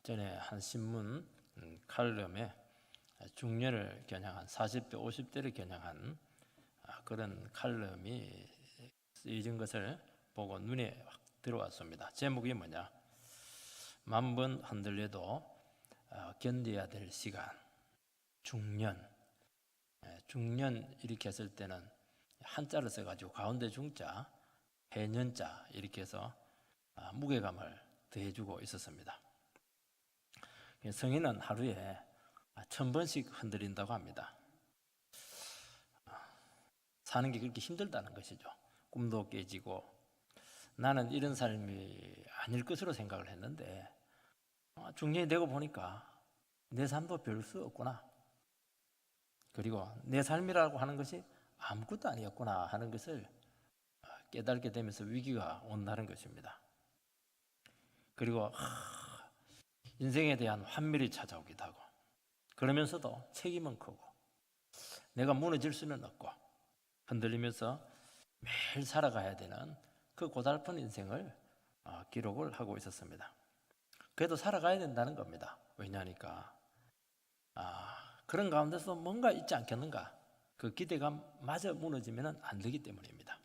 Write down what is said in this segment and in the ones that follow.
전에 한 신문 칼럼에 중년을 겨냥한 40대 50대를 겨냥한 그런 칼럼이 쓰여진 것을 보고 눈에 확 들어왔습니다. 제목이 뭐냐? 만 번 흔들려도 견뎌야 될 시간. 중년. 중년 이렇게 했을 때는 한자를 써가지고 가운데 중자, 해년자 이렇게 해서 무게감을 더해주고 있었습니다. 성인은 하루에 1000번씩 흔들린다고 합니다. 사는 게 그렇게 힘들다는 것이죠. 꿈도 깨지고 나는 이런 삶이 아닐 것으로 생각을 했는데 중년이 되고 보니까 내 삶도 별 수 없구나. 그리고 내 삶이라고 하는 것이 아무것도 아니었구나 하는 것을 깨닫게 되면서 위기가 온다는 것입니다. 그리고 인생에 대한 환멸이 찾아오기도 하고 그러면서도 책임은 크고 내가 무너질 수는 없고 흔들리면서 매일 살아가야 되는 그 고달픈 인생을 기록을 하고 있었습니다. 그래도 살아가야 된다는 겁니다. 왜냐하니까 그런 가운데서 뭔가 있지 않겠는가, 그 기대감마저 무너지면 안 되기 때문입니다.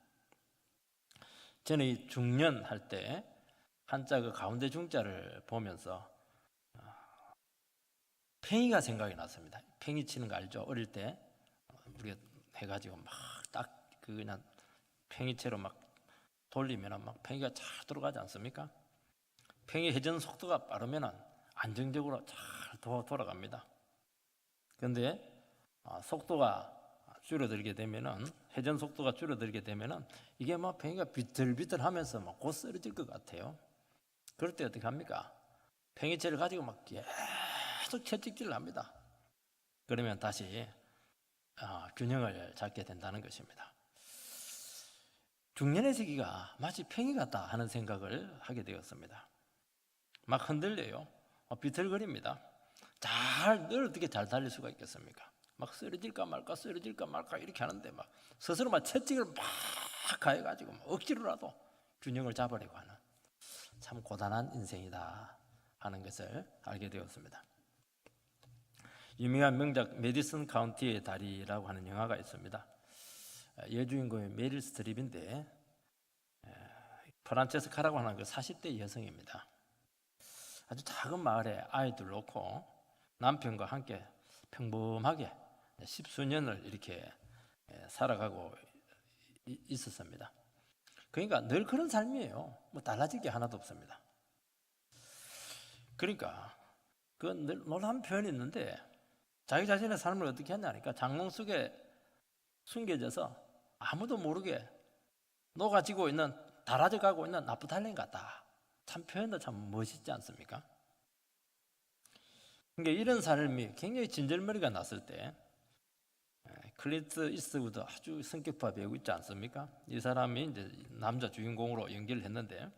저는 이 중년 할 때 한자 그 가운데 중자를 보면서 팽이가 생각이 났습니다. 팽이 치는 거 알죠? 어릴 때 우리가 해가지고 막 딱 그냥 팽이채로 막 돌리면 막 팽이가 잘 들어가지 않습니까? 팽이 회전 속도가 빠르면 안정적으로 잘 돌아갑니다. 그런데 속도가 줄어들게 되면은, 회전 속도가 줄어들게 되면은 이게 막 팽이가 비틀비틀하면서 막 곧 쓰러질 것 같아요. 그럴 때 어떻게 합니까? 팽이채를 가지고 막 계속 채찍질을 합니다. 그러면 다시 균형을 잡게 된다는 것입니다. 중년의 시기가 마치 팽이 같다 하는 생각을 하게 되었습니다. 막 흔들려요. 비틀거립니다. 늘 어떻게 잘 달릴 수가 있겠습니까? 막 쓰러질까 말까 이렇게 하는데 막 스스로 막 채찍을 막 가해가지고 억지로라도 균형을 잡으려고 하는 참 고단한 인생이다 하는 것을 알게 되었습니다. 유명한 명작 메디슨 카운티의 다리라고 하는 영화가 있습니다. 여주인공이 메릴 스트립인데 프란체스카라고 하는 그 40대 여성입니다. 아주 작은 마을에 아이들 놓고 남편과 함께 평범하게 10수년을 이렇게 살아가고 있었습니다. 그러니까 늘 그런 삶이에요. 뭐 달라질 게 하나도 없습니다. 그러니까 그 늘 놀라운 표현이 있는데 자기 자신의 삶을 어떻게 했냐니까 장롱 속에 숨겨져서 아무도 모르게 녹아지고 있는, 닳아져 가고 있는 나프탈린 같다. 참 표현도 참 멋있지 않습니까? 그러니까 이런 삶이 굉장히 진절머리가 났을 때 클린트 이스트우드 아주 성격파 배우 있지 않습니까? 이 사람이 이제 남자 주인공으로 연기를 했는데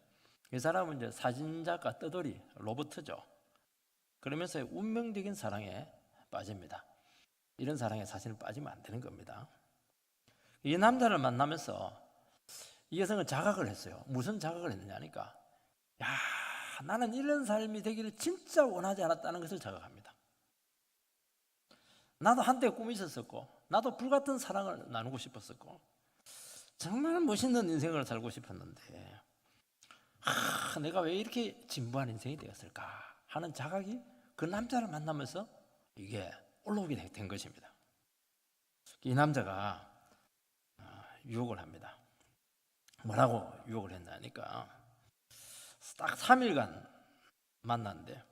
이 사람은 이제 사진작가 떠돌이 로버트죠. 그러면서 운명적인 사랑에 빠집니다. 이런 사랑에 사실은 빠지면 안 되는 겁니다. 이 남자를 만나면서 이 여성은 자각을 했어요. 무슨 자각을 했느냐니까, 야, 나는 이런 삶이 되기를 진짜 원하지 않았다는 것을 자각합니다. 나도 한때 꿈이 있었었고 나도 불같은 사랑을 나누고 싶었었고 정말 멋있는 인생을 살고 싶었는데 내가 왜 이렇게 진부한 인생이 되었을까 하는 자각이 그 남자를 만나면서 이게 올라오게 된 것입니다. 이 남자가 유혹을 합니다. 뭐라고 유혹을 했나니까 딱 3일간 만났는데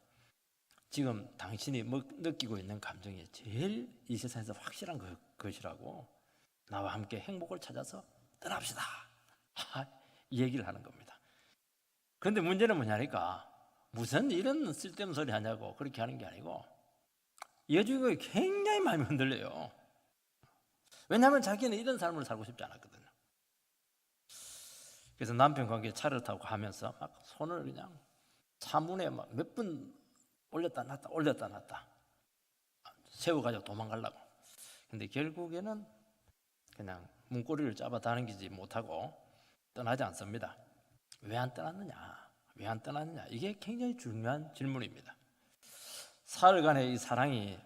지금 당신이 느끼고 있는 감정이 제일 이 세상에서 확실한 것이라고, 나와 함께 행복을 찾아서 떠납시다. 이 얘기를 하는 겁니다. 그런데 문제는 뭐냐니까 무슨 이런 쓸데없는 소리 하냐고 그렇게 하는 게 아니고 여주인공이 굉장히 마음이 흔들려요. 왜냐하면 자기는 이런 삶을 살고 싶지 않았거든요. 그래서 남편과 함께 차를 타고 가면서 막 손을 그냥 차문에 막 몇 분 올렸다 놨다 세워가지고 도망가려고. 근데 결국에는 그냥 문고리를 잡아 당기지 못하고 떠나지 않습니다. 왜 안 떠났느냐? 이게 굉장히 중요한 질문입니다. 사흘간의 이 사랑이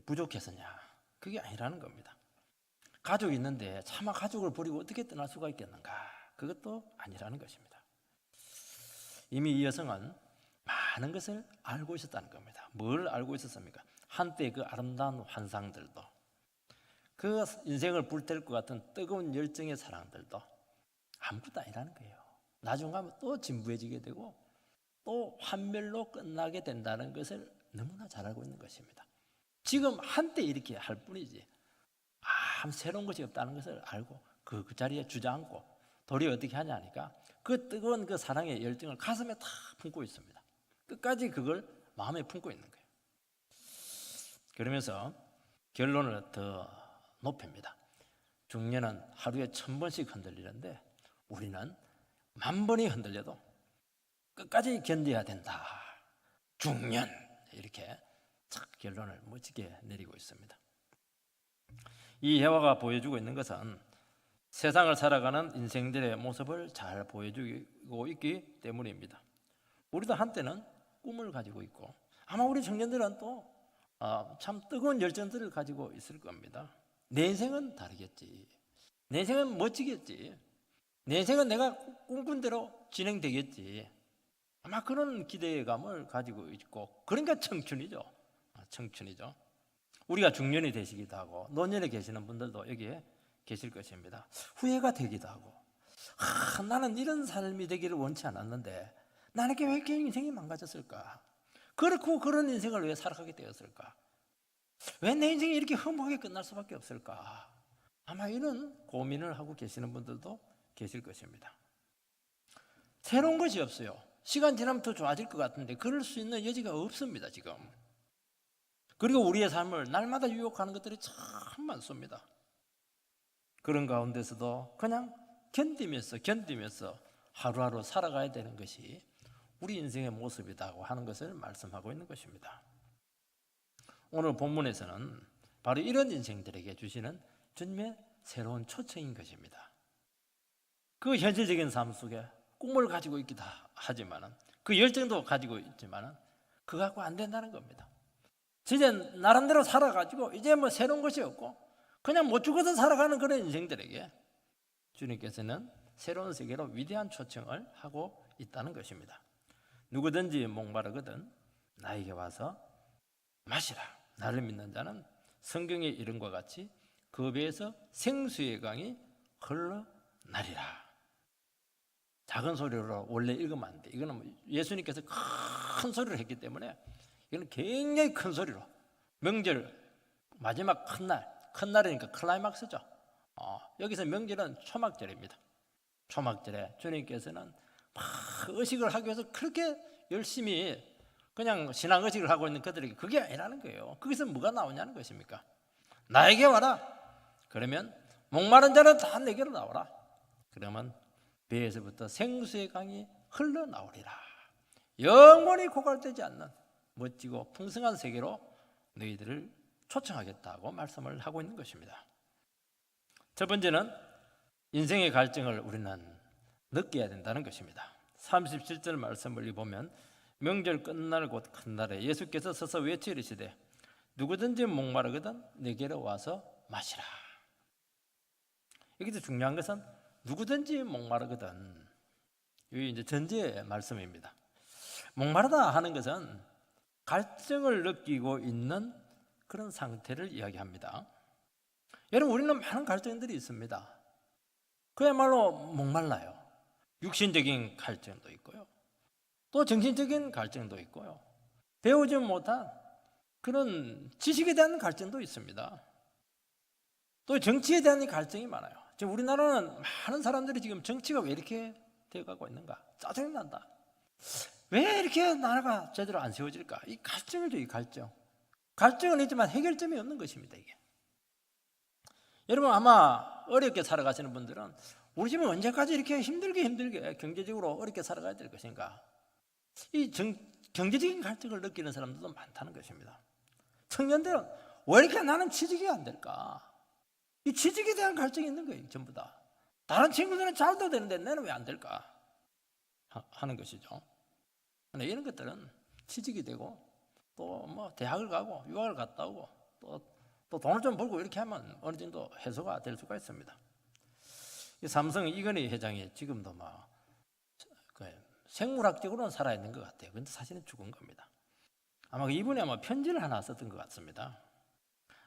부족해서냐? 그게 아니라는 겁니다. 가족이 있는데 차마 가족을 버리고 어떻게 떠날 수가 있겠는가? 그것도 아니라는 것입니다. 이미 이 여성은 많은 것을 알고 있었다는 겁니다. 뭘 알고 있었습니까? 한때 그 아름다운 환상들도, 그 인생을 불태울 것 같은 뜨거운 열정의 사랑들도 아무것도 아니라는 거예요. 나중 가면 또 진부해지게 되고 또 환멸로 끝나게 된다는 것을 너무나 잘 알고 있는 것입니다. 지금 한때 이렇게 할 뿐이지 아무 새로운 것이 없다는 것을 알고 그 자리에 주저앉고 도리어 어떻게 하냐 하니까 그 뜨거운 그 사랑의 열정을 가슴에 다 품고 있습니다. 끝까지 그걸 마음에 품고 있는 거예요. 그러면서 결론을 더 높입니다. 중년은 하루에 1000번씩 흔들리는데 우리는 10,000번이 흔들려도 끝까지 견뎌야 된다. 중년, 이렇게 결론을 멋지게 내리고 있습니다. 이 예화가 보여주고 있는 것은 세상을 살아가는 인생들의 모습을 잘 보여주고 있기 때문입니다. 우리도 한때는 꿈을 가지고 있고 아마 우리 청년들은 또 참 뜨거운 열정들을 가지고 있을 겁니다. 내 인생은 다르겠지. 내 인생은 멋지겠지. 내 인생은 내가 꿈꾼 대로 진행되겠지. 아마 그런 기대감을 가지고 있고, 그러니까 청춘이죠. 청춘이죠. 우리가 중년이 되시기도 하고 노년에 계시는 분들도 여기에 계실 것입니다. 후회가 되기도 하고, 나는 이런 삶이 되기를 원치 않았는데 나에게 왜 이렇게 인생이 망가졌을까? 그렇고 그런 인생을 왜 살아가게 되었을까? 왜 내 인생이 이렇게 허무하게 끝날 수밖에 없을까? 아마 이런 고민을 하고 계시는 분들도 계실 것입니다. 새로운 것이 없어요. 시간 지나면 더 좋아질 것 같은데 그럴 수 있는 여지가 없습니다, 지금. 그리고 우리의 삶을 날마다 유혹하는 것들이 참 많습니다. 그런 가운데서도 그냥 견디면서 하루하루 살아가야 되는 것이 우리 인생의 모습이라고 하는 것을 말씀하고 있는 것입니다. 오늘 본문에서는 바로 이런 인생들에게 주시는 주님의 새로운 초청인 것입니다. 그 현실적인 삶 속에 꿈을 가지고 있기도 하지만 그 열정도 가지고 있지만 그거 갖고 안 된다는 겁니다. 이제 나름대로 살아가지고 이제 뭐 새로운 것이 없고 그냥 못 죽어서 살아가는 그런 인생들에게 주님께서는 새로운 세계로 위대한 초청을 하고 있다는 것입니다. 누구든지 목마르거든 나에게 와서 마시라. 나를 믿는 자는 성경의 이름과 같이 그 배에서 생수의 강이 흘러나리라. 작은 소리로 원래 읽으면 안 돼. 이거는 예수님께서 큰 소리를 했기 때문에 이거는 굉장히 큰 소리로, 명절 마지막 큰 날이니까 클라이막스죠. 여기서 명절은 초막절입니다. 초막절에 주님께서는 막 의식을 하기 위해서 그렇게 열심히 그냥 신앙 의식을 하고 있는 그들에게 그게 아니라는 거예요. 거기서 뭐가 나오냐는 것입니까? 나에게 와라. 그러면 목마른 자는 다 내게로 나오라. 그러면 배에서부터 생수의 강이 흘러나오리라. 영원히 고갈되지 않는 멋지고 풍성한 세계로 너희들을 초청하겠다고 말씀을 하고 있는 것입니다. 첫 번째는 인생의 갈증을 우리는 느껴야 된다는 것입니다. 37절 말씀을 보면 명절 끝날 곧 큰 날에 예수께서 서서 외쳐 이르시되 누구든지 목마르거든 내게로 와서 마시라. 여기서 중요한 것은 누구든지 목마르거든. 이게 이제 전제의 말씀입니다. 목마르다 하는 것은 갈증을 느끼고 있는 그런 상태를 이야기합니다. 여러분, 우리는 많은 갈증들이 있습니다. 그야말로 목말라요. 육신적인 갈증도 있고요. 또 정신적인 갈증도 있고요. 배우지 못한 그런 지식에 대한 갈증도 있습니다. 또 정치에 대한 갈증이 많아요. 지금 우리나라는 많은 사람들이 지금 정치가 왜 이렇게 되어가고 있는가? 짜증난다. 왜 이렇게 나라가 제대로 안 세워질까? 이 갈증이죠, 이 갈증. 갈증은 있지만 해결점이 없는 것입니다, 이게. 여러분 아마 어렵게 살아가시는 분들은 우리 집은 언제까지 이렇게 힘들게 경제적으로 어렵게 살아가야 될 것인가? 이 경제적인 갈증을 느끼는 사람들도 많다는 것입니다. 청년들은 왜 이렇게 나는 취직이 안 될까? 이 취직에 대한 갈증이 있는 거예요, 전부 다. 다른 친구들은 잘도 되는데 나는 왜 안 될까? 하는 것이죠. 근데 이런 것들은 취직이 되고 또 뭐 대학을 가고 유학을 갔다 오고 또 돈을 좀 벌고 이렇게 하면 어느 정도 해소가 될 수가 있습니다. 이 삼성 이건희 회장이 지금도 막 생물학적으로는 살아있는 것 같아요. 근데 사실은 죽은 겁니다. 아마 이분이 편지를 하나 썼던 것 같습니다.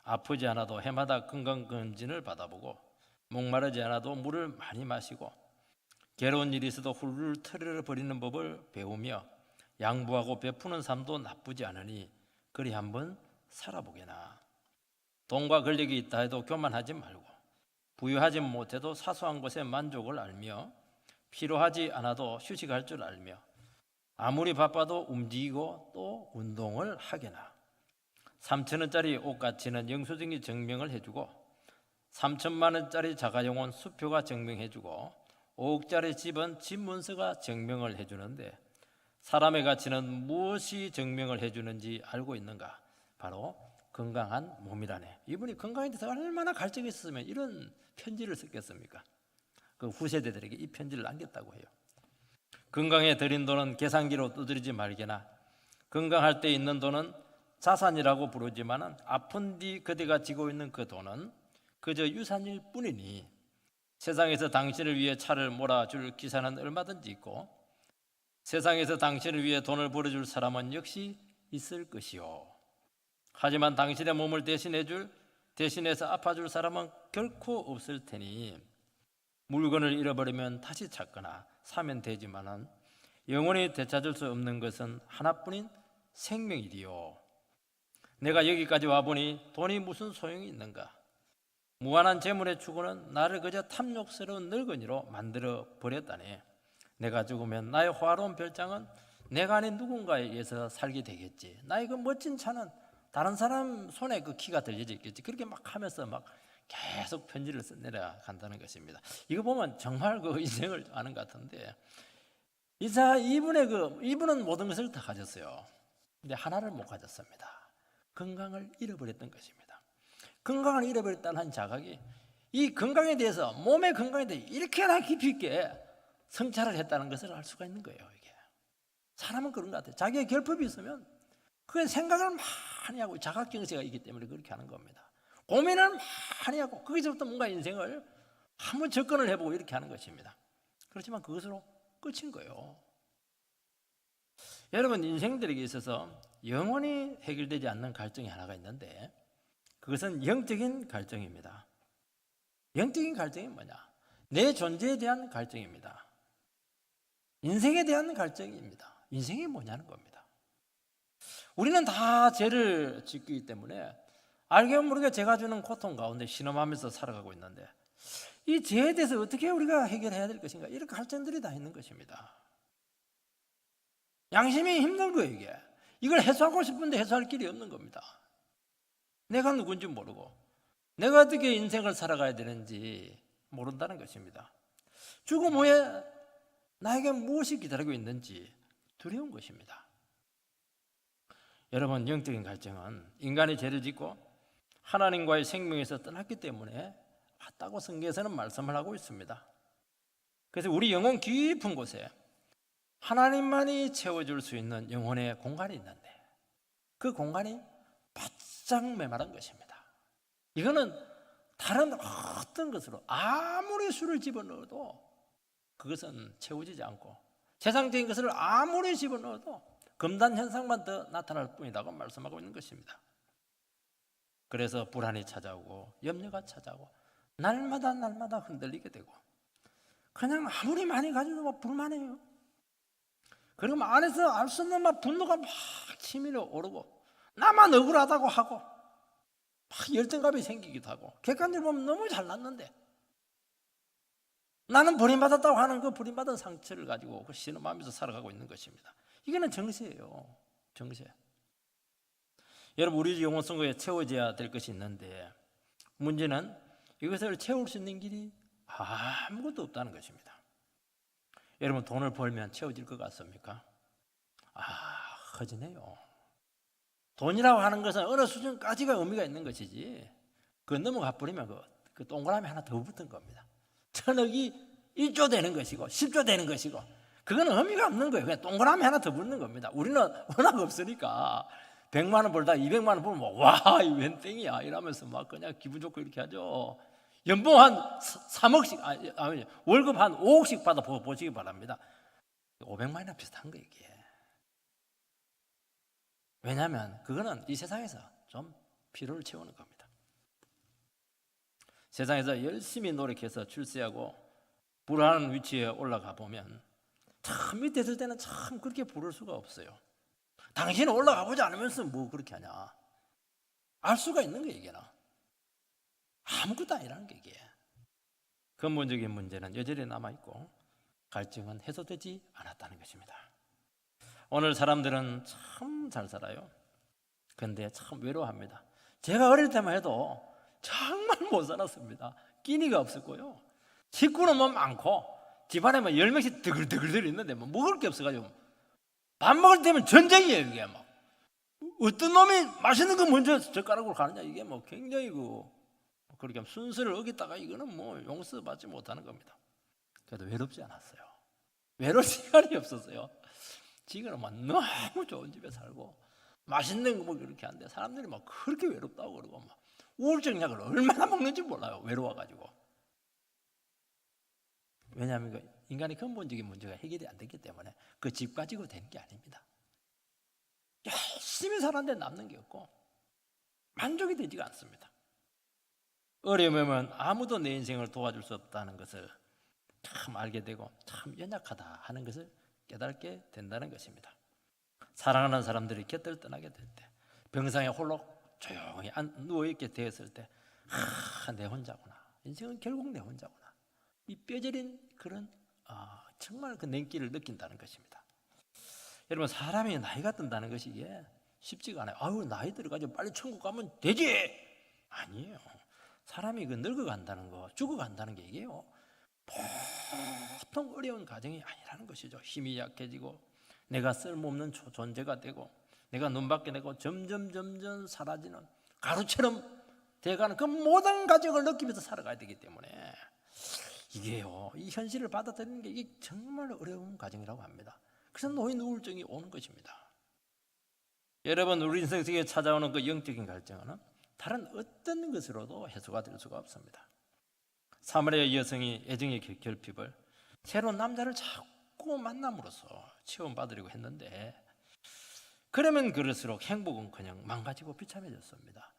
아프지 않아도 해마다 건강검진을 받아보고 목마르지 않아도 물을 많이 마시고 괴로운 일이 있어도 훌훌 털어버리는 법을 배우며 양보하고 베푸는 삶도 나쁘지 않으니 그리 한번 살아보게나. 돈과 권력이 있다 해도 교만하지 말고 부유하지 못해도 사소한 것에 만족을 알며 필요하지 않아도 휴식할 줄 알며 아무리 바빠도 움직이고 또 운동을 하게나. 3,000원짜리 옷가치는 영수증이 증명을 해주고 3천만 원짜리 자가용은 수표가 증명해주고 5억짜리 집은 집 문서가 증명을 해주는데 사람의 가치는 무엇이 증명을 해주는지 알고 있는가? 바로 건강한 몸이라네. 이분이 건강에 대해서 얼마나 갈증이 있었으면 이런 편지를 썼겠습니까? 그 후세대들에게 이 편지를 남겼다고 해요. 건강에 들인 돈은 계산기로 두드리지 말게나. 건강할 때 있는 돈은 자산이라고 부르지만 아픈 뒤 그대가 지고 있는 그 돈은 그저 유산일 뿐이니 세상에서 당신을 위해 차를 몰아줄 기사는 얼마든지 있고 세상에서 당신을 위해 돈을 벌어줄 사람은 역시 있을 것이요. 하지만 당신의 몸을 대신해서 아파줄 사람은 결코 없을 테니 물건을 잃어버리면 다시 찾거나 사면 되지만은 영원히 되찾을 수 없는 것은 하나뿐인 생명이디요. 내가 여기까지 와보니 돈이 무슨 소용이 있는가? 무한한 재물의 추구는 나를 그저 탐욕스러운 늙은이로 만들어 버렸다네. 내가 죽으면 나의 화로운 별장은 내가 아닌 누군가에 의해서 살게 되겠지. 나의 그 멋진 차는 다른 사람 손에 그 키가 들려져 있겠지. 그렇게 막 하면서 막 계속 편지를 내려간다는 것입니다. 이거 보면 정말 그 인생을 아는 것 같은데 이분은 모든 것을 다 가졌어요. 근데 하나를 못 가졌습니다. 건강을 잃어버렸던 것입니다. 건강을 잃어버렸다는 자각이 이 건강에 대해서 몸의 건강에 대해 이렇게나 깊이 있게 성찰을 했다는 것을 알 수가 있는 거예요. 이게 사람은 그런 것 같아요. 자기의 결핍이 있으면 그게 생각을 많이 하고 자각경제가 있기 때문에 그렇게 하는 겁니다. 고민을 많이 하고 거기서부터 뭔가 인생을 한번 접근을 해보고 이렇게 하는 것입니다. 그렇지만 그것으로 끝인 거예요. 여러분 인생들에게 있어서 영원히 해결되지 않는 갈증이 하나가 있는데 그것은 영적인 갈증입니다. 영적인 갈증이 뭐냐? 내 존재에 대한 갈증입니다. 인생에 대한 갈증입니다. 인생이 뭐냐는 겁니다. 우리는 다 죄를 짓기 때문에 알게 모르게 죄가 주는 고통 가운데 신음하면서 살아가고 있는데 이 죄에 대해서 어떻게 우리가 해결해야 될 것인가 이런 갈증들이 다 있는 것입니다. 양심이 힘든 거예요 이게. 이걸 해소하고 싶은데 해소할 길이 없는 겁니다. 내가 누군지 모르고 내가 어떻게 인생을 살아가야 되는지 모른다는 것입니다. 죽음 후에 나에게 무엇이 기다리고 있는지 두려운 것입니다. 여러분 영적인 갈증은 인간이 죄를 짓고 하나님과의 생명에서 떠났기 때문에 왔다고 성경에서는 말씀을 하고 있습니다. 그래서 우리 영혼 깊은 곳에 하나님만이 채워줄 수 있는 영혼의 공간이 있는데 그 공간이 바짝 메마른 것입니다. 이거는 다른 어떤 것으로 아무리 술을 집어넣어도 그것은 채워지지 않고 세상적인 것을 아무리 집어넣어도 금단 현상만 더 나타날 뿐이라고 말씀하고 있는 것입니다. 그래서 불안이 찾아오고 염려가 찾아오고 날마다 흔들리게 되고 그냥 아무리 많이 가져도 막 불만해요. 그리고 안에서 알 수 없는 막 분노가 막 치밀어 오르고 나만 억울하다고 하고 막 열등감이 생기기도 하고 객관적으로 보면 너무 잘났는데 나는 버림받았다고 하는 그 버림받은 상처를 가지고 그 신음하면서 살아가고 있는 것입니다. 이거는 정세예요. 정세. 여러분 우리 영혼 속에 채워져야 될 것이 있는데 문제는 이것을 채울 수 있는 길이 아무것도 없다는 것입니다. 여러분 돈을 벌면 채워질 것 같습니까? 허전해요. 돈이라고 하는 것은 어느 수준까지가 의미가 있는 것이지 그거 넘어가 버리면 그 동그라미 하나 더 붙은 겁니다. 1,000억이 1조 되는 것이고 10조 되는 것이고 그거는 의미가 없는 거예요. 그냥 동그라미 하나 더 붙는 겁니다. 우리는 워낙 없으니까 100만 원 벌다 200만 원 벌면 와, 이웬 땡이야 이러면서 막 그냥 기분 좋고 이렇게 하죠. 연봉 한 3억씩, 아니, 월급 한 5억씩 받아 보시기 바랍니다. 500만 원이나 비슷한 거 이게. 왜냐하면 그거는 이 세상에서 좀 피로를 채우는 겁니다. 세상에서 열심히 노력해서 출세하고 불안한 위치에 올라가 보면 참 밑에 있을 때는 참 그렇게 부를 수가 없어요. 당신은 올라가 보지 않으면서 뭐 그렇게 하냐. 알 수가 있는 거예요, 이게는. 아무것도 아니라는 게 이게. 근본적인 문제는 여전히 남아있고 갈증은 해소되지 않았다는 것입니다. 오늘 사람들은 참 잘 살아요. 근데 참 외로워합니다. 제가 어릴 때만 해도 정말 못 살았습니다. 끼니가 없었고요. 식구는 뭐 많고 집안에 뭐 10명씩 드글드글 있는데 뭐 먹을 게 없어가지고 밥 먹을 때면 전쟁이에요. 이게 뭐 어떤 놈이 맛있는 거 먼저 젓가락으로 가느냐, 이게 뭐 굉장히 그렇게 순서를 어겼다가 이거는 뭐 용서받지 못하는 겁니다. 그래도 외롭지 않았어요. 외로울 시간이 없었어요. 지금은 막 너무 좋은 집에 살고 맛있는 거 먹고 이렇게 하는데 사람들이 막 그렇게 외롭다고 그러고 막 우울증 약을 얼마나 먹는지 몰라요. 외로워가지고. 왜냐하면 인간의 근본적인 문제가 해결이 안 됐기 때문에 그 집 가지고 되는 게 아닙니다. 열심히 살았는데 남는 게 없고 만족이 되지가 않습니다. 어려우면 아무도 내 인생을 도와줄 수 없다는 것을 참 알게 되고 참 연약하다 하는 것을 깨닫게 된다는 것입니다. 사랑하는 사람들이 곁을 떠나게 될 때, 병상에 홀로 조용히 누워있게 되었을 때, 내 혼자구나. 인생은 결국 내 혼자구나. 이 뼈저린 그런 정말 그 냉기를 느낀다는 것입니다. 여러분, 사람이 나이가 든다는 것이 이게 쉽지가 않아요. 아유, 나이 들어가지고 빨리 천국 가면 되지. 아니에요. 사람이 늙어간다는 거, 죽어간다는 게 이게요, 보통 어려운 과정이 아니라는 것이죠. 힘이 약해지고 내가 쓸모없는 존재가 되고 내가 눈밖에 내고 점점 사라지는 가루처럼 돼가는 그 모든 과정을 느끼면서 살아가야 되기 때문에 이게요, 이 현실을 받아들이는 게 이게 정말 어려운 과정이라고 합니다. 그래서 노인 우울증이 오는 것입니다. 여러분, 우리 인생 속에 찾아오는 그 영적인 갈증은 다른 어떤 것으로도 해소가 될 수가 없습니다. 사마리아 여성이 애정의 결핍을 새로운 남자를 자꾸 만남으로써 체험받으려고 했는데, 그러면 그럴수록 행복은커녕 망가지고 비참해졌습니다.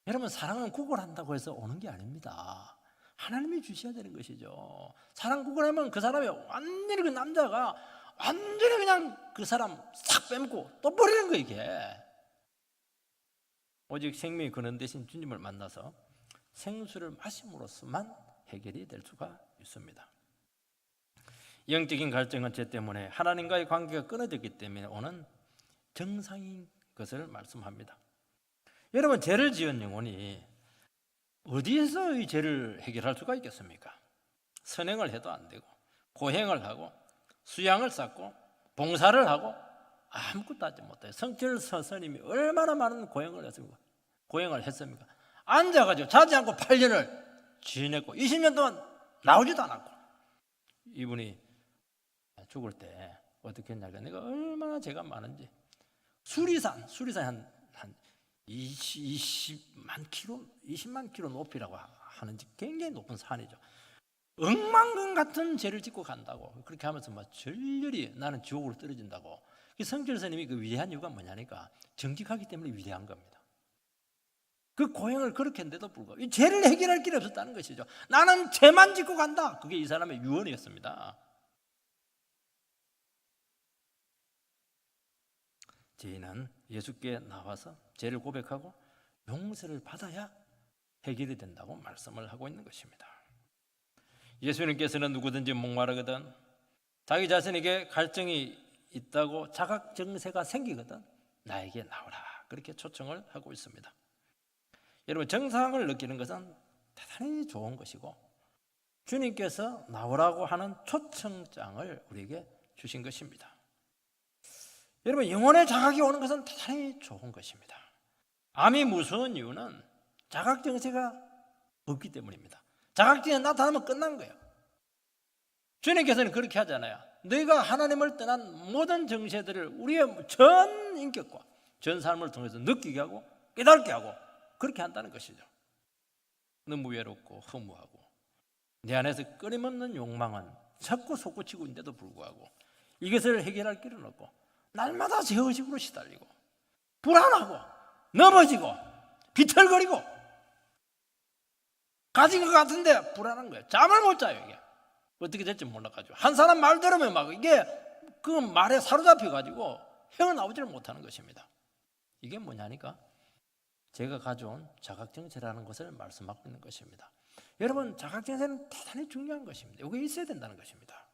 여러분, 사랑은 구걸한다고 해서 오는 게 아닙니다. 하나님이 주셔야 되는 것이죠. 사랑 구걸하면 그 사람이 완전히 그 남자가 완전히 그냥 그 사람 싹 빼먹고 또 버리는 거예요, 이게. 오직 생명이 근원 되신 주님을 만나서 생수를 마심으로써만 해결이 될 수가 있습니다. 영적인 갈증은 죄 때문에 하나님과의 관계가 끊어졌기 때문에 오는 정상인 것을 말씀합니다. 여러분, 죄를 지은 영혼이 어디에서 이 죄를 해결할 수가 있겠습니까? 선행을 해도 안 되고 고행을 하고 수양을 쌓고 봉사를 하고 아무것도 하지 못해요. 성철 스님이 얼마나 많은 고행을 했습니까? 앉아가지고 자지 않고 8년을 지냈고 20년 동안 나오지도 않았고, 이분이 죽을 때 어떻게 했냐면 내가 얼마나 죄가 많은지 수리산 한 20만 킬로 높이라고 하는지 굉장히 높은 산이죠. 억만금 같은 죄를 짓고 간다고 그렇게 하면서 막 절렬히 나는 지옥으로 떨어진다고. 성철 스님이 그 위대한 이유가 뭐냐니까 정직하기 때문에 위대한 겁니다. 그 고행을 그렇게 했는데도 불구하고 이 죄를 해결할 길이 없었다는 것이죠. 나는 죄만 짓고 간다. 그게 이 사람의 유언이었습니다. 죄인은 예수께 나와서 죄를 고백하고 용서를 받아야 해결이 된다고 말씀을 하고 있는 것입니다. 예수님께서는 누구든지 목마르거든, 자기 자신에게 갈증이 있다고 자각정세가 생기거든 나에게 나오라, 그렇게 초청을 하고 있습니다. 여러분, 정상을 느끼는 것은 대단히 좋은 것이고 주님께서 나오라고 하는 초청장을 우리에게 주신 것입니다. 여러분, 영혼의 자각이 오는 것은 대단히 좋은 것입니다. 암이 무서운 이유는 자각정세가 없기 때문입니다. 자각정세 나타나면 끝난 거예요. 주님께서는 그렇게 하잖아요. 너희가 하나님을 떠난 모든 정세들을 우리의 전 인격과 전 삶을 통해서 느끼게 하고 깨닫게 하고 그렇게 한다는 것이죠. 너무 외롭고 허무하고 내 안에서 끊임없는 욕망은 자꾸 솟구치고 있는데도 불구하고 이것을 해결할 길은 없고 날마다 제 의식으로 시달리고 불안하고 넘어지고 비틀거리고 가진 것 같은데 불안한 거예요. 잠을 못 자요. 이게 어떻게 될지 몰라가지고 한 사람 말 들으면 막 이게 그 말에 사로잡혀가지고 헤어나오지를 못하는 것입니다. 이게 뭐냐니까 제가 가져온 자각정체라는 것을 말씀하고 있는 것입니다. 여러분, 자각정체는 대단히 중요한 것입니다. 이게 있어야 된다는 것입니다.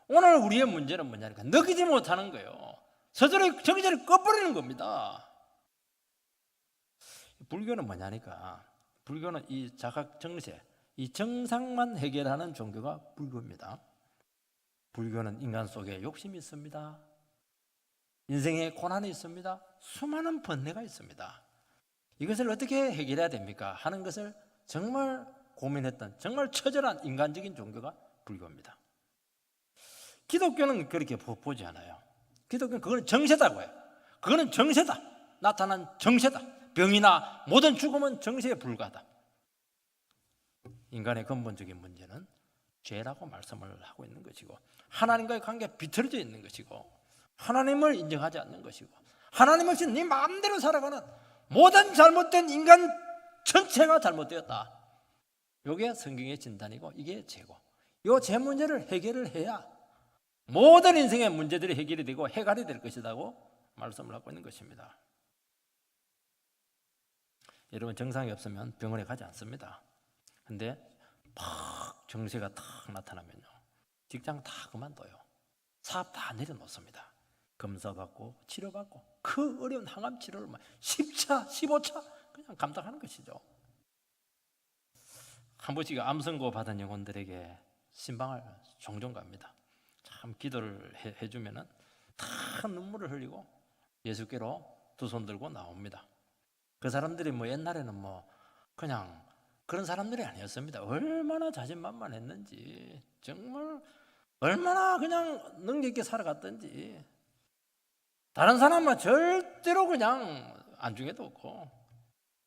오늘 우리의 문제는 뭐냐니까 느끼지 못하는 거예요. 스스로 정체를 꺼버리는 겁니다. 불교는 뭐냐니까 불교는 이 자각정체, 이 정상만 해결하는 종교가 불교입니다. 불교는 인간 속에 욕심이 있습니다. 인생에 고난이 있습니다. 수많은 번뇌가 있습니다. 이것을 어떻게 해결해야 됩니까? 하는 것을 정말 고민했던 정말 처절한 인간적인 종교가 불교입니다. 기독교는 그렇게 보지 않아요. 기독교는 그거는 정세다고 해요. 그거는 정세다. 나타난 정세다. 병이나 모든 죽음은 정세에 불과하다. 인간의 근본적인 문제는 죄라고 말씀을 하고 있는 것이고 하나님과의 관계가 비틀어져 있는 것이고 하나님을 인정하지 않는 것이고 하나님 없이 네 마음대로 살아가는 모든 잘못된 인간 전체가 잘못되었다. 이게 성경의 진단이고 이게 죄고 이 죄 문제를 해결을 해야 모든 인생의 문제들이 해결이 되고 해결이 될 것이라고 말씀을 하고 있는 것입니다. 여러분, 정상이 없으면 병원에 가지 않습니다. 근데 팍 정세가 탁 나타나면요 직장 다 그만둬요. 사업 다 내려놓습니다. 검사받고 치료받고 그 어려운 항암 치료를 10차 15차 그냥 감당하는 것이죠. 한 번씩 암 선고 받은 영혼들에게 신방을 종종 갑니다. 참 기도를 해주면은 다 눈물을 흘리고 예수께로 두 손 들고 나옵니다. 그 사람들이 옛날에는 그냥 그런 사람들이 아니었습니다. 얼마나 자신만만했는지 정말 얼마나 그냥 능력 있게 살아갔던지 다른 사람은 절대로 그냥 안중에도 없고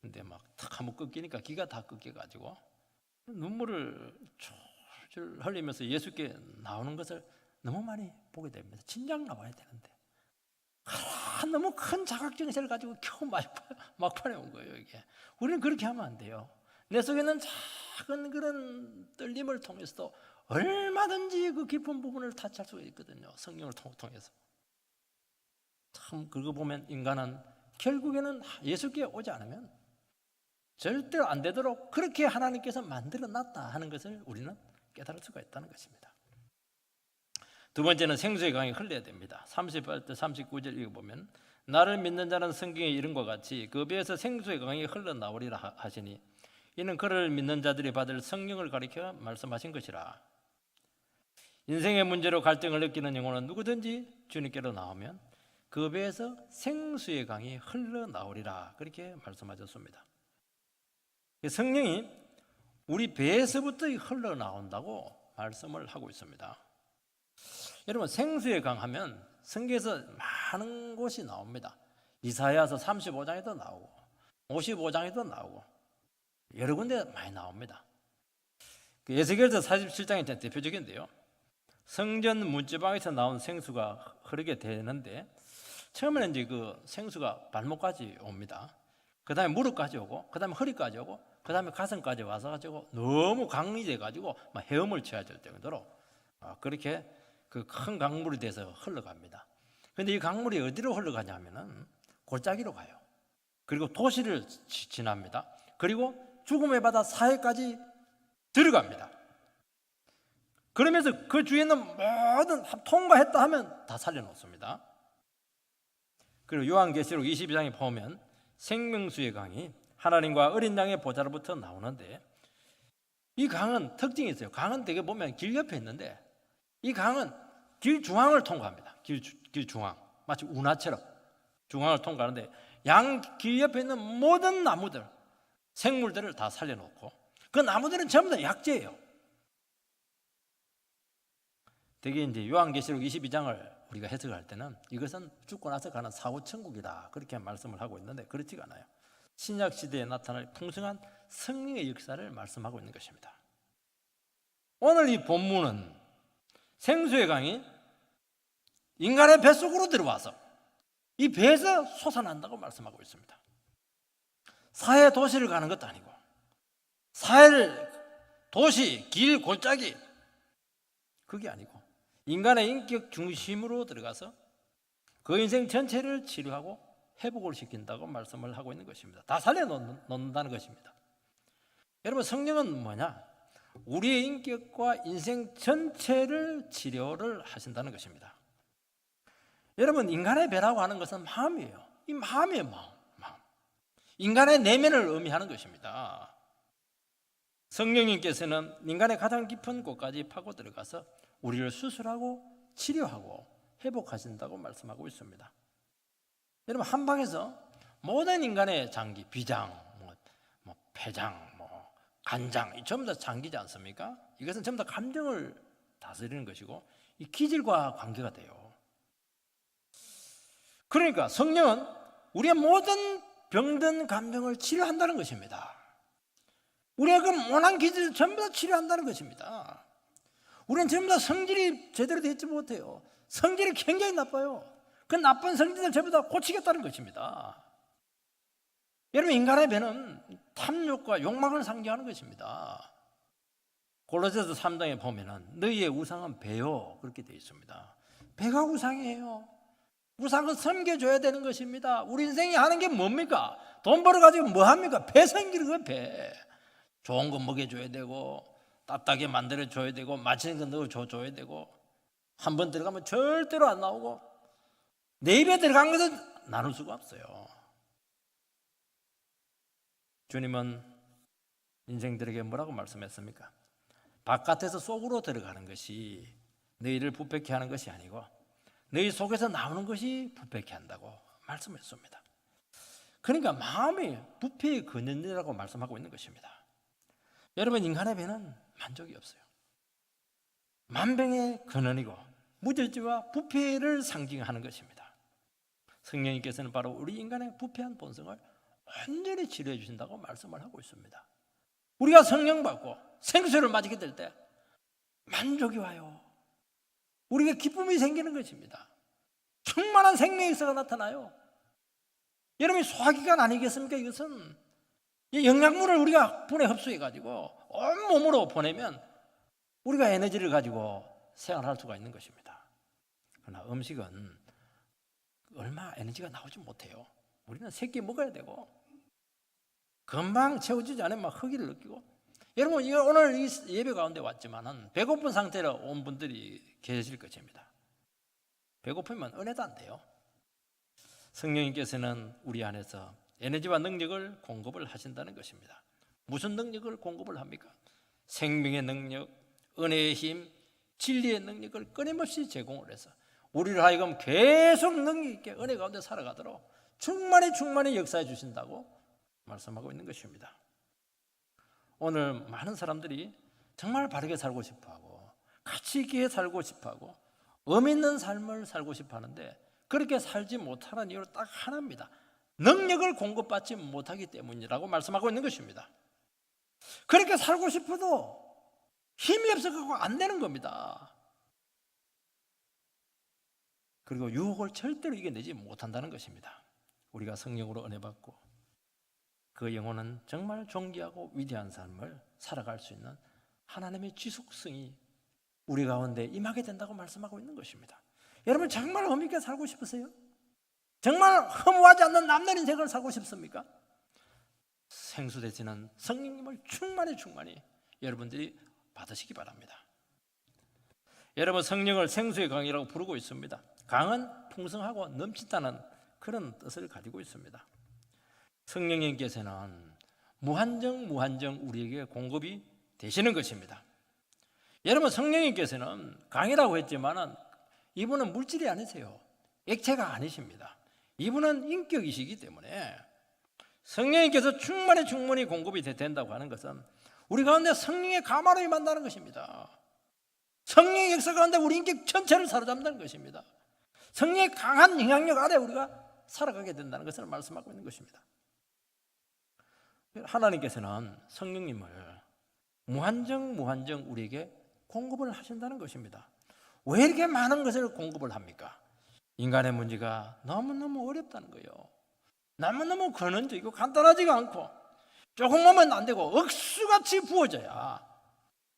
근데 탁 한번 꺾이니까 기가 다 꺾여가지고 눈물을 줄줄 흘리면서 예수께 나오는 것을 너무 많이 보게 됩니다. 진작 나와야 되는데 너무 큰 자각정신을 가지고 겨우 막판에 온 거예요. 이게 우리는 그렇게 하면 안 돼요. 내 속에 있는 작은 그런 떨림을 통해서도 얼마든지 그 깊은 부분을 타치할 수가 있거든요. 성령을 통해서. 참 그거 보면 인간은 결국에는 예수께 오지 않으면 절대로 안 되도록 그렇게 하나님께서 만들어놨다 하는 것을 우리는 깨달을 수가 있다는 것입니다. 두 번째는 생수의 강이 흘러야 됩니다. 38절 39절 읽어보면 나를 믿는 자는 성경에 이른 것 같이 그 배에서 생수의 강이 흘러나오리라 하시니 이는 그를 믿는 자들이 받을 성령을 가리켜 말씀하신 것이라. 인생의 문제로 갈등을 느끼는 영혼은 누구든지 주님께로 나오면 그 배에서 생수의 강이 흘러나오리라 그렇게 말씀하셨습니다. 성령이 우리 배에서부터 흘러나온다고 말씀을 하고 있습니다. 여러분, 생수의 강 하면 성경에서 많은 곳이 나옵니다. 이사야서 35장에도 나오고 55장에도 나오고 여러 군데 많이 나옵니다. 에스겔서 47장이 대표적인데요. 성전 문지방에서 나온 생수가 흐르게 되는데 처음에는 이제 그 생수가 발목까지 옵니다. 그 다음에 무릎까지 오고 그 다음에 허리까지 오고 그 다음에 가슴까지 와서 가지고 너무 강이 돼가지고 헤엄을 쳐야 될 정도로 그렇게 그 큰 강물이 돼서 흘러갑니다. 그런데 이 강물이 어디로 흘러가냐면은 골짜기로 가요. 그리고 도시를 지납니다. 그리고 죽음의 바다 사해까지 들어갑니다. 그러면서 그 주위에 있는 모든 통과했다 하면 다 살려놓습니다. 그리고 요한계시록 22장에 보면 생명수의 강이 하나님과 어린 양의 보좌로부터 나오는데 이 강은 특징이 있어요. 강은 되게 보면 길 옆에 있는데 이 강은 길 중앙을 통과합니다. 길 중앙 마치 운하처럼 중앙을 통과하는데 양 길 옆에 있는 모든 나무들 생물들을 다 살려놓고 그 나무들은 전부 다 약재예요. 되게 이제 요한계시록 22장을 우리가 해석할 때는 이것은 죽고 나서 가는 사후천국이다 그렇게 말씀을 하고 있는데 그렇지가 않아요. 신약 시대에 나타날 풍성한 성령의 역사를 말씀하고 있는 것입니다. 오늘 이 본문은 생수의 강이 인간의 뱃속으로 들어와서 이 배에서 솟아난다고 말씀하고 있습니다. 사해 도시를 가는 것도 아니고 사해 도시, 길, 골짜기 그게 아니고 인간의 인격 중심으로 들어가서 그 인생 전체를 치료하고 회복을 시킨다고 말씀을 하고 있는 것입니다. 다 살려놓는다는 것입니다. 여러분 성령은 뭐냐? 우리의 인격과 인생 전체를 치료를 하신다는 것입니다. 여러분 인간의 배라고 하는 것은 마음이에요. 이 마음이에요. 마음. 인간의 내면을 의미하는 것입니다. 성령님께서는 인간의 가장 깊은 곳까지 파고 들어가서 우리를 수술하고 치료하고 회복하신다고 말씀하고 있습니다. 여러분 한방에서 모든 인간의 장기, 비장, 폐장, 간장 전부 다 장기지 않습니까? 이것은 전부 다 감정을 다스리는 것이고 이 기질과 관계가 돼요. 그러니까 성령은 우리의 모든 병든 감정을 치료한다는 것입니다. 우리의 그 모난 기질을 전부 다 치료한다는 것입니다. 우리는 전부 다 성질이 제대로 되지 못해요. 성질이 굉장히 나빠요. 그 나쁜 성질을 전부 다 고치겠다는 것입니다. 여러분 인간의 배는 탐욕과 욕망을 상징하는 것입니다. 골로새서 3장에 보면은 너희의 우상은 배요 그렇게 되어 있습니다. 배가 우상이에요. 우상은 섬겨줘야 되는 것입니다. 우리 인생이 하는 게 뭡니까? 돈 벌어가지고 뭐 합니까? 배 섬기는 거예요. 배. 좋은 거 먹여줘야 되고 따뜻하게 만들어줘야 되고 맛있는 거 넣어줘야 되고 한 번 들어가면 절대로 안 나오고 내 입에 들어간 것은 나눌 수가 없어요. 주님은 인생들에게 뭐라고 말씀했습니까? 바깥에서 속으로 들어가는 것이 너희를 부패케 하는 것이 아니고 너희 속에서 나오는 것이 부패케 한다고 말씀했습니다. 그러니까 마음이 부패의 근원이라고 말씀하고 있는 것입니다. 여러분 인간의 배는 만족이 없어요. 만병의 근원이고 무절제와 부패를 상징하는 것입니다. 성령님께서는 바로 우리 인간의 부패한 본성을 완전히 치료해 주신다고 말씀을 하고 있습니다. 우리가 성령 받고 생수를 맞게 될 때 만족이 와요. 우리가 기쁨이 생기는 것입니다. 충만한 생명의 역사가 나타나요. 여러분이 소화기관 아니겠습니까? 이것은 영양분을 우리가 분해 흡수해가지고 온몸으로 보내면 우리가 에너지를 가지고 생활할 수가 있는 것입니다. 그러나 음식은 얼마 에너지가 나오지 못해요. 우리는 세 끼 먹어야 되고 금방 채워지지 않으면 허기를 느끼고 여러분 오늘 이 예배 가운데 왔지만은 배고픈 상태로 온 분들이 계실 것입니다. 배고프면 은혜도 안 돼요. 성령님께서는 우리 안에서 에너지와 능력을 공급을 하신다는 것입니다. 무슨 능력을 공급을 합니까? 생명의 능력, 은혜의 힘, 진리의 능력을 끊임없이 제공을 해서 우리를 하여금 계속 능력 있게 은혜 가운데 살아가도록 충만히 역사해 주신다고 말씀하고 있는 것입니다. 오늘 많은 사람들이 정말 바르게 살고 싶어하고 가치 있게 살고 싶어하고 의미 있는 삶을 살고 싶어하는데 그렇게 살지 못하는 이유는 딱 하나입니다. 능력을 공급받지 못하기 때문이라고 말씀하고 있는 것입니다. 그렇게 살고 싶어도 힘이 없어서 안 되는 겁니다. 그리고 유혹을 절대로 이겨내지 못한다는 것입니다. 우리가 성령으로 은혜 받고 그 영혼은 정말 존귀하고 위대한 삶을 살아갈 수 있는 하나님의 지속성이 우리 가운데 임하게 된다고 말씀하고 있는 것입니다. 여러분 정말 의미 있게 살고 싶으세요? 정말 허무하지 않는 남는 인생을 살고 싶습니까? 생수 되시는 성령님을 충만히 여러분들이 받으시기 바랍니다. 여러분 성령을 생수의 강이라고 부르고 있습니다. 강은 풍성하고 넘친다는 그런 뜻을 가지고 있습니다. 성령님께서는 무한정 우리에게 공급이 되시는 것입니다. 여러분 성령님께서는 강이라고 했지만은 이분은 물질이 아니세요. 액체가 아니십니다. 이분은 인격이시기 때문에 성령님께서 충만히 공급이 된다고 하는 것은 우리 가운데 성령의 가마로 임한다는 것입니다. 성령의 역사 가운데 우리 인격 전체를 사로잡는다는 것입니다. 성령의 강한 영향력 아래 우리가 살아가게 된다는 것을 말씀하고 있는 것입니다. 하나님께서는 성령님을 무한정 우리에게 공급을 하신다는 것입니다. 왜 이렇게 많은 것을 공급을 합니까? 인간의 문제가 너무너무 어렵다는 거예요. 너무너무 근원적이고 간단하지가 않고 조금 하면 안 되고 억수같이 부어져야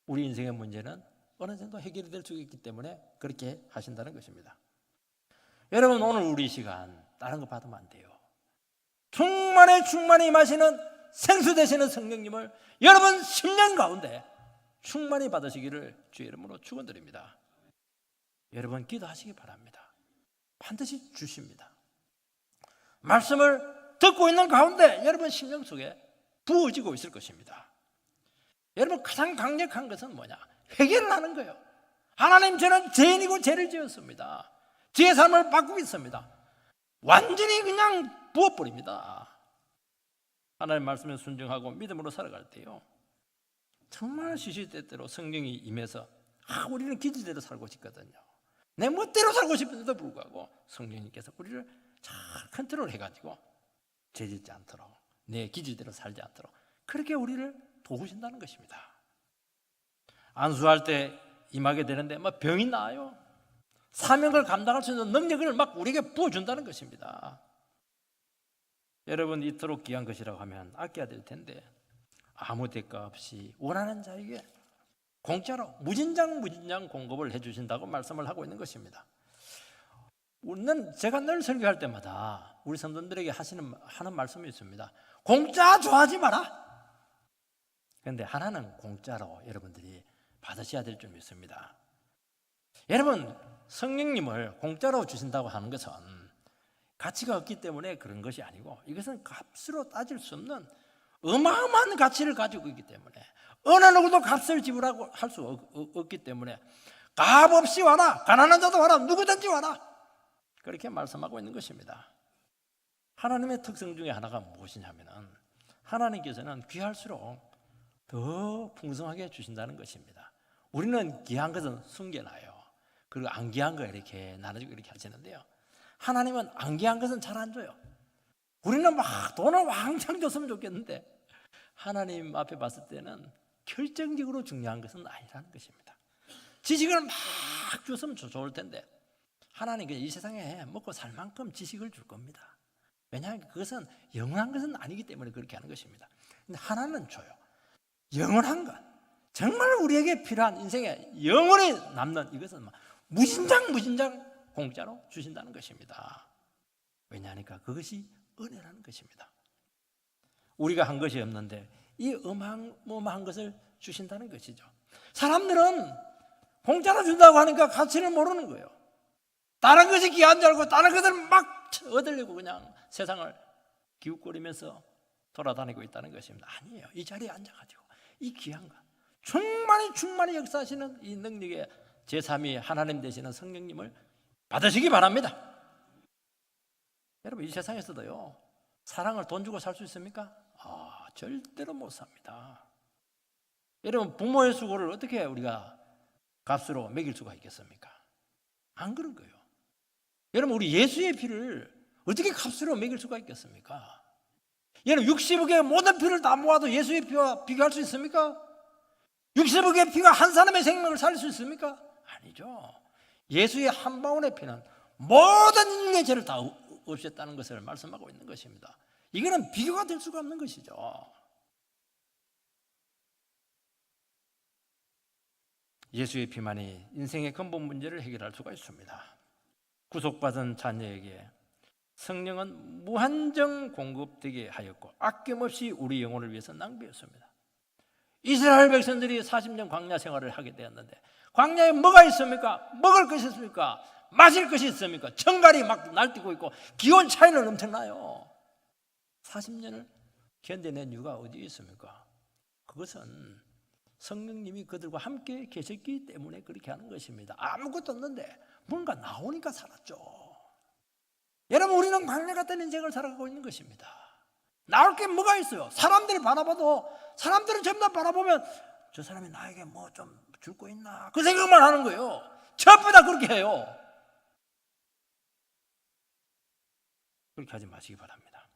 우리 인생의 문제는 어느 정도 해결이 될 수 있기 때문에 그렇게 하신다는 것입니다. 여러분, 오늘 우리 시간 다른 거 받으면 안 돼요. 충만히 임하시는 생수 되시는 성령님을 여러분 10년 가운데 충만히 받으시기를 주의 이름으로 축원드립니다. 여러분 기도하시기 바랍니다. 반드시 주십니다. 말씀을 듣고 있는 가운데 여러분 심령 속에 부어지고 있을 것입니다. 여러분 가장 강력한 것은 뭐냐? 회개를 하는 거예요. 하나님, 저는 죄인이고 죄를 지었습니다. 제 삶을 바꾸겠습니다. 완전히 그냥 부어버립니다. 하나님 말씀에 순종하고 믿음으로 살아갈 때요, 정말 시시때때로 성령이 임해서 우리는 기지대로 살고 싶거든요. 내 멋대로 살고 싶은데도 불구하고 성령님께서 우리를 잘 컨트롤 해가지고 죄짓지 않도록, 내 기지대로 살지 않도록 그렇게 우리를 도우신다는 것입니다. 안수할 때 임하게 되는데 병이 나아요. 사명을 감당할 수 있는 능력을 막 우리에게 부어준다는 것입니다. 여러분, 이토록 귀한 것이라고 하면 아껴야 될 텐데 아무 대가 없이 원하는 자에게 공짜로 무진장 공급을 해주신다고 말씀을 하고 있는 것입니다. 우리는 제가 늘 설교할 때마다 우리 성도들에게 하는 말씀이 있습니다. 공짜 좋아하지 마라. 그런데 하나는 공짜로 여러분들이 받으셔야 될 점이 있습니다. 여러분, 성령님을 공짜로 주신다고 하는 것은 가치가 없기 때문에 그런 것이 아니고, 이것은 값으로 따질 수 없는 어마어마한 가치를 가지고 있기 때문에, 어느 누구도 값을 지불하고 할 수 없기 때문에 값 없이 와라, 가난한 자도 와라, 누구든지 와라, 그렇게 말씀하고 있는 것입니다. 하나님의 특성 중에 하나가 무엇이냐면은 하나님께서는 귀할수록 더 풍성하게 주신다는 것입니다. 우리는 귀한 것은 숨겨놔요. 그리고 안 귀한 거 이렇게 나눠주고 이렇게 하시는데요, 하나님은 안 귀한 것은 잘 안 줘요. 우리는 막 돈을 왕창 줬으면 좋겠는데 하나님 앞에 봤을 때는 결정적으로 중요한 것은 아니라는 것입니다. 지식을 막 줬으면 좋을 텐데 하나님은 이 세상에 먹고 살 만큼 지식을 줄 겁니다. 왜냐하면 그것은 영원한 것은 아니기 때문에 그렇게 하는 것입니다. 근데 하나는 줘요. 영원한 것, 정말 우리에게 필요한 인생에 영원히 남는 이것은 무진장 공짜로 주신다는 것입니다. 왜냐하니까 그것이 은혜라는 것입니다. 우리가 한 것이 없는데 이 어마어마한 것을 주신다는 것이죠. 사람들은 공짜로 준다고 하니까 가치를 모르는 거예요. 다른 것이 귀한 줄 알고 다른 것을 막 얻으려고 그냥 세상을 기웃거리면서 돌아다니고 있다는 것입니다. 아니에요. 이 자리에 앉아가지고 이 귀한 것, 충만히 역사하시는 이 능력의 제3위 하나님 되시는 성령님을 받으시기 바랍니다. 여러분, 이 세상에서도요, 사랑을 돈 주고 살 수 있습니까? 절대로 못 삽니다. 여러분, 부모의 수고를 어떻게 우리가 값으로 매길 수가 있겠습니까? 안 그런 거예요. 여러분, 우리 예수의 피를 어떻게 값으로 매길 수가 있겠습니까? 여러분, 60억의 모든 피를 다 모아도 예수의 피와 비교할 수 있습니까? 60억의 피가 한 사람의 생명을 살릴 수 있습니까? 아니죠. 예수의 한 방울의 피는 모든 인류의 죄를 다 없앴다는 것을 말씀하고 있는 것입니다. 이거는 비교가 될 수가 없는 것이죠. 예수의 피만이 인생의 근본 문제를 해결할 수가 있습니다. 구속받은 자녀에게 성령은 무한정 공급되게 하였고 아낌없이 우리 영혼을 위해서 낭비했습니다. 이스라엘 백성들이 40년 광야 생활을 하게 되었는데 광야에 뭐가 있습니까? 먹을 것이 있습니까? 마실 것이 있습니까? 정갈이 막 날뛰고 있고 기온 차이는 엄청나요. 40년을 견뎌낸 이유가 어디에 있습니까? 그것은 성령님이 그들과 함께 계셨기 때문에 그렇게 하는 것입니다. 아무것도 없는데 뭔가 나오니까 살았죠. 여러분, 우리는 광야 같은 인생을 살아가고 있는 것입니다. 나올 게 뭐가 있어요? 사람들을 바라봐도 사람들은 전부 다 바라보면 저 사람이 나에게 뭐 좀 줄 거 있나 그 생각만 하는 거예요. 전부 다 그렇게 해요. 그렇게 하지 마시기 바랍니다.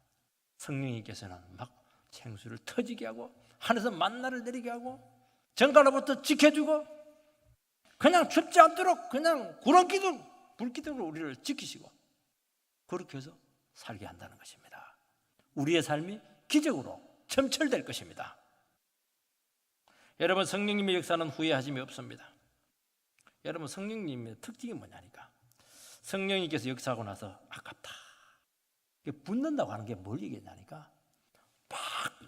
성령님께서는 막 생수를 터지게 하고 하늘에서 만나를 내리게 하고 정갈로부터 지켜주고 그냥 춥지 않도록 그냥 구름기둥 불기둥으로 우리를 지키시고 그렇게 해서 살게 한다는 것입니다. 우리의 삶이 기적으로 점철될 것입니다. 여러분, 성령님의 역사는 후회하심이 없습니다. 여러분, 성령님의 특징이 뭐냐니까, 성령님께서 역사하고 나서 아깝다, 붓는다고 하는 게 뭘 얘기했냐니까, 막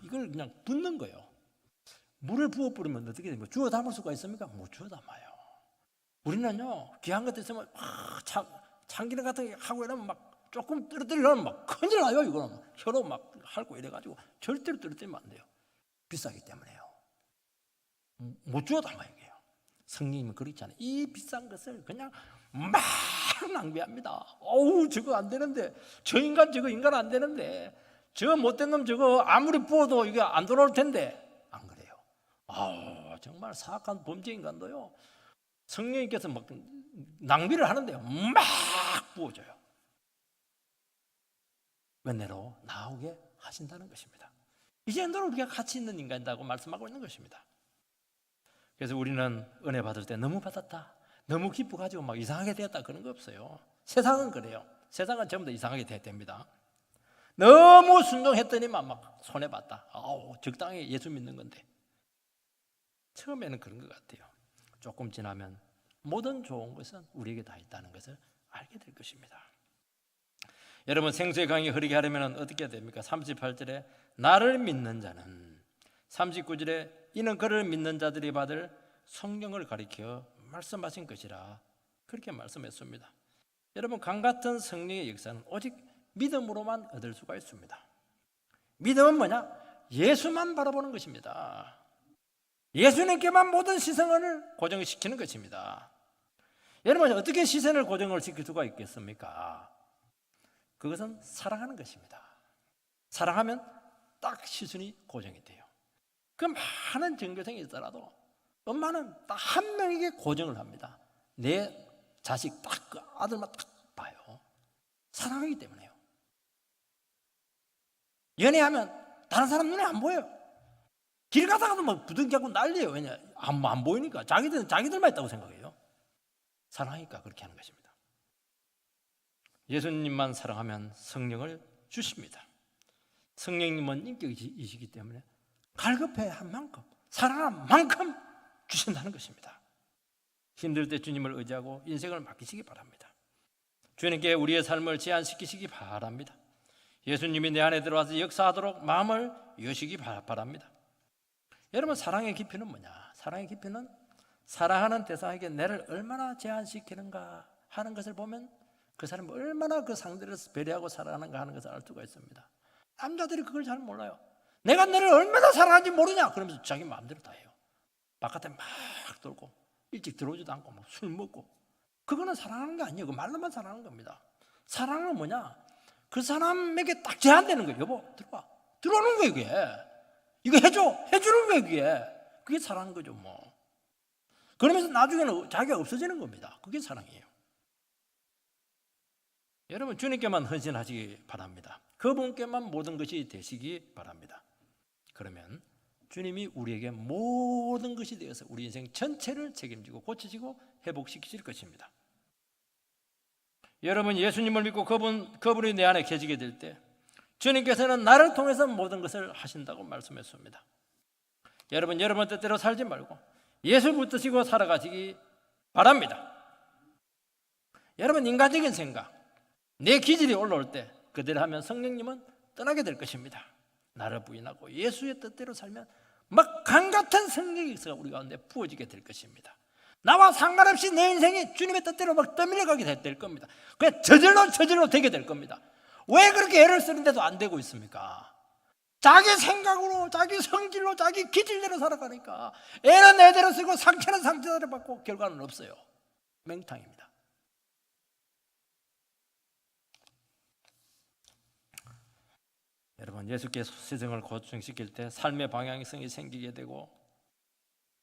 이걸 그냥 붓는 거예요. 물을 부어 뿌리면 어떻게 됩니까? 주워 담을 수가 있습니까? 못 주워 담아요. 우리는요, 귀한 것들 있으면 참기름 같은 게 하고 이러면 막 조금 떨어뜨리려면 막 큰일 나요. 이거는 혀로 막 핥고 이래가지고 절대로 떨어뜨리면 안 돼요. 비싸기 때문에요. 못 주워 담아야 해요. 성령님은 그렇지 않아요. 이 비싼 것을 그냥 막 낭비합니다. 어우, 저거 안 되는데, 저 인간 저거 인간 안 되는데, 저 못된 놈 저거 아무리 부어도 이게 안 돌아올 텐데, 안 그래요. 아우, 정말 사악한 범죄 인간도요, 성령님께서 막 낭비를 하는데요, 막 부어줘요. 은혜로 나오게 하신다는 것입니다. 이 정도로 우리가 가치 있는 인간이라고 말씀하고 있는 것입니다. 그래서 우리는 은혜 받을 때 너무 받았다, 너무 기뻐가지고 막 이상하게 되었다, 그런 거 없어요. 세상은 그래요. 세상은 전부 다 이상하게 됩니다. 너무 순종했더니만 막 손해봤다. 아우, 적당히 예수 믿는 건데. 처음에는 그런 것 같아요. 조금 지나면 모든 좋은 것은 우리에게 다 있다는 것을 알게 될 것입니다. 여러분, 생수의 강이 흐르게 하려면 어떻게 됩니까? 38절에 나를 믿는 자는, 39절에 이는 그를 믿는 자들이 받을 성령을 가리켜 말씀하신 것이라, 그렇게 말씀했습니다. 여러분, 강같은 성령의 역사는 오직 믿음으로만 얻을 수가 있습니다. 믿음은 뭐냐? 예수만 바라보는 것입니다. 예수님께만 모든 시선을 고정시키는 것입니다. 여러분, 어떻게 시선을 고정을 시킬 수가 있겠습니까? 그것은 사랑하는 것입니다. 사랑하면 딱 시선이 고정이 돼요. 그 많은 전교생이 있더라도 엄마는 딱 한 명에게 고정을 합니다. 내 자식 딱 그 아들만 딱 봐요. 사랑하기 때문에요. 연애하면 다른 사람 눈에 안 보여요. 길 가다가도 막 부둥켜고 난리예요. 왜냐? 안 보이니까. 자기들은 자기들만 있다고 생각해요. 사랑하니까 그렇게 하는 것입니다. 예수님만 사랑하면 성령을 주십니다. 성령님은 인격이시기 때문에 갈급해 한 만큼, 사랑한 만큼 주신다는 것입니다. 힘들 때 주님을 의지하고 인생을 맡기시기 바랍니다. 주님께 우리의 삶을 제한시키시기 바랍니다. 예수님이 내 안에 들어와서 역사하도록 마음을 여시기 바랍니다. 여러분, 사랑의 깊이는 뭐냐? 사랑의 깊이는 사랑하는 대상에게 나를 얼마나 제한시키는가 하는 것을 보면 그 사람이 얼마나 그 상대를 배려하고 사랑하는가 하는 것을 알 수가 있습니다. 남자들이 그걸 잘 몰라요. 내가 너를 얼마나 사랑하는지 모르냐? 그러면서 자기 마음대로 다 해요. 바깥에 막 돌고 일찍 들어오지도 않고 막 술 먹고. 그거는 사랑하는 게 아니에요. 그 말로만 사랑하는 겁니다. 사랑은 뭐냐? 그 사람에게 딱 제한되는 거예요. 여보, 들어와. 들어오는 거예요, 그게. 이거 해줘. 해주는 거예요, 그게. 그게 사랑인 거죠, 뭐. 그러면서 나중에는 자기가 없어지는 겁니다. 그게 사랑이에요. 여러분, 주님께만 헌신하시기 바랍니다. 그분께만 모든 것이 되시기 바랍니다. 그러면 주님이 우리에게 모든 것이 되어서 우리 인생 전체를 책임지고 고치시고 회복시키실 것입니다. 여러분, 예수님을 믿고 그분이 내 안에 계시게 될 때 주님께서는 나를 통해서 모든 것을 하신다고 말씀했습니다. 여러분 뜻대로 살지 말고 예수 붙드시고 살아가시기 바랍니다. 여러분, 인간적인 생각, 내 기질이 올라올 때 그대로 하면 성령님은 떠나게 될 것입니다. 나를 부인하고 예수의 뜻대로 살면 막 강같은 성령의 역사가 우리 가운데 부어지게 될 것입니다. 나와 상관없이 내 인생이 주님의 뜻대로 막 떠밀려가게 될 겁니다. 그냥 저절로 되게 될 겁니다. 왜 그렇게 애를 쓰는데도 안 되고 있습니까? 자기 생각으로, 자기 성질로, 자기 기질대로 살아가니까 애는 애대로 쓰고 상처는 상처대로 받고 결과는 없어요. 맹탕입니다. 여러분, 예수께서 세상을 고정시킬 때 삶의 방향성이 생기게 되고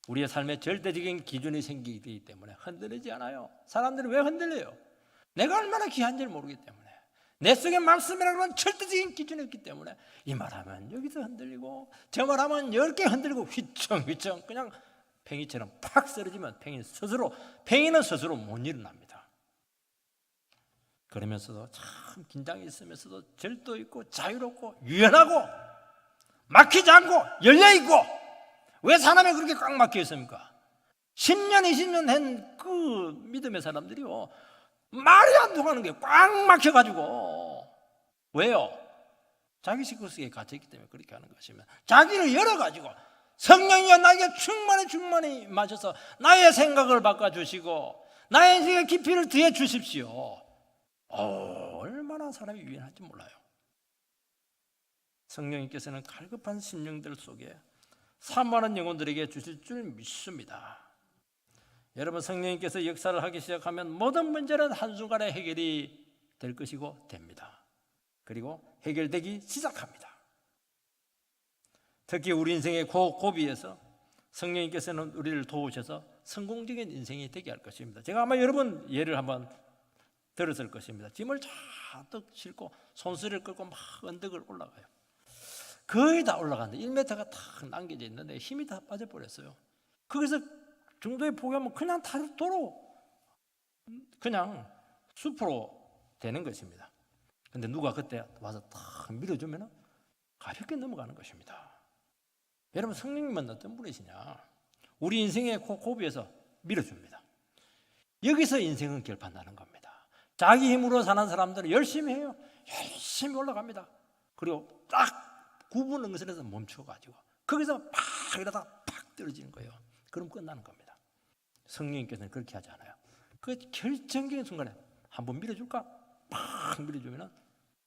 우리의 삶의 절대적인 기준이 생기기 때문에 흔들리지 않아요. 사람들은 왜 흔들려요? 내가 얼마나 귀한지를 모르기 때문에, 내 속에 말씀이라는 건 절대적인 기준이 없기 때문에 이 말하면 여기서 흔들리고 저 말하면 10개 흔들리고 휘청휘청 그냥 팽이처럼 팍 쓰러지면 팽이는 스스로 못 일어납니다. 그러면서도 참 긴장이 있으면서도 절도 있고 자유롭고 유연하고 막히지 않고 열려있고 왜 사람이 그렇게 꽉 막혀 있습니까? 10년 20년 된 그 믿음의 사람들이요 말이 안 통하는 게 꽉 막혀가지고 왜요? 자기 식구 속에 갇혀있기 때문에 그렇게 하는 것이면 자기를 열어가지고 성령이여 나에게 충만히 마셔서 나의 생각을 바꿔주시고 나의 인생의 깊이를 더해 주십시오. 얼마나 사람이 유연한지 몰라요. 성령님께서는 갈급한 심령들 속에 사모하는 영혼들에게 주실 줄 믿습니다. 여러분 성령님께서 역사를 하기 시작하면 모든 문제는 한순간에 해결이 될 것이고 됩니다. 그리고 해결되기 시작합니다. 특히 우리 인생의 고비에서 성령님께서는 우리를 도우셔서 성공적인 인생이 되게 할 것입니다. 제가 아마 여러분 예를 한번 들었을 것입니다. 짐을 잔뜩 싣고 손수레를 끌고 막 언덕을 올라가요. 거의 다 올라갔는데 1m가 탁 남겨져 있는데 힘이 다 빠져버렸어요. 거기서 중도에 포기하면 그냥 도로 그냥 숲으로 되는 것입니다. 근데 누가 그때 와서 탁 밀어주면 가볍게 넘어가는 것입니다. 여러분 성령님은 어떤 분이시냐? 우리 인생의 고비에서 밀어줍니다. 여기서 인생은 결판나는 겁니다. 자기 힘으로 사는 사람들은 열심히 해요. 열심히 올라갑니다. 그리고 딱 9분 응선에서 멈춰가지고 거기서 팍 이러다가 팍 떨어지는 거예요. 그럼 끝나는 겁니다. 성령님께서는 그렇게 하지 않아요. 그 결정적인 순간에 한번 밀어줄까? 팍 밀어주면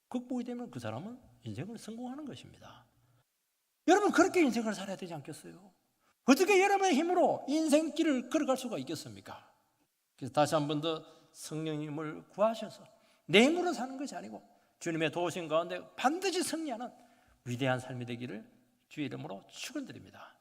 극복이 되면 그 사람은 인생을 성공하는 것입니다. 여러분 그렇게 인생을 살아야 되지 않겠어요? 어떻게 여러분의 힘으로 인생길을 걸어갈 수가 있겠습니까? 그래서 다시 한 번 더 성령님을 구하셔서 내 힘으로 사는 것이 아니고 주님의 도우심 가운데 반드시 승리하는 위대한 삶이 되기를 주의 이름으로 축원드립니다.